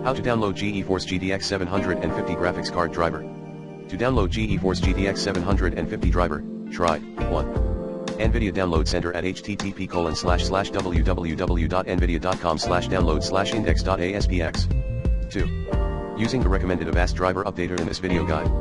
How to download GeForce GTX 750 graphics card driver. To download GeForce GTX 750 driver, try 1. NVIDIA Download Center at http://www.nvidia.com/download/index.aspx. 2. Using the recommended Avast driver updater in this video guide.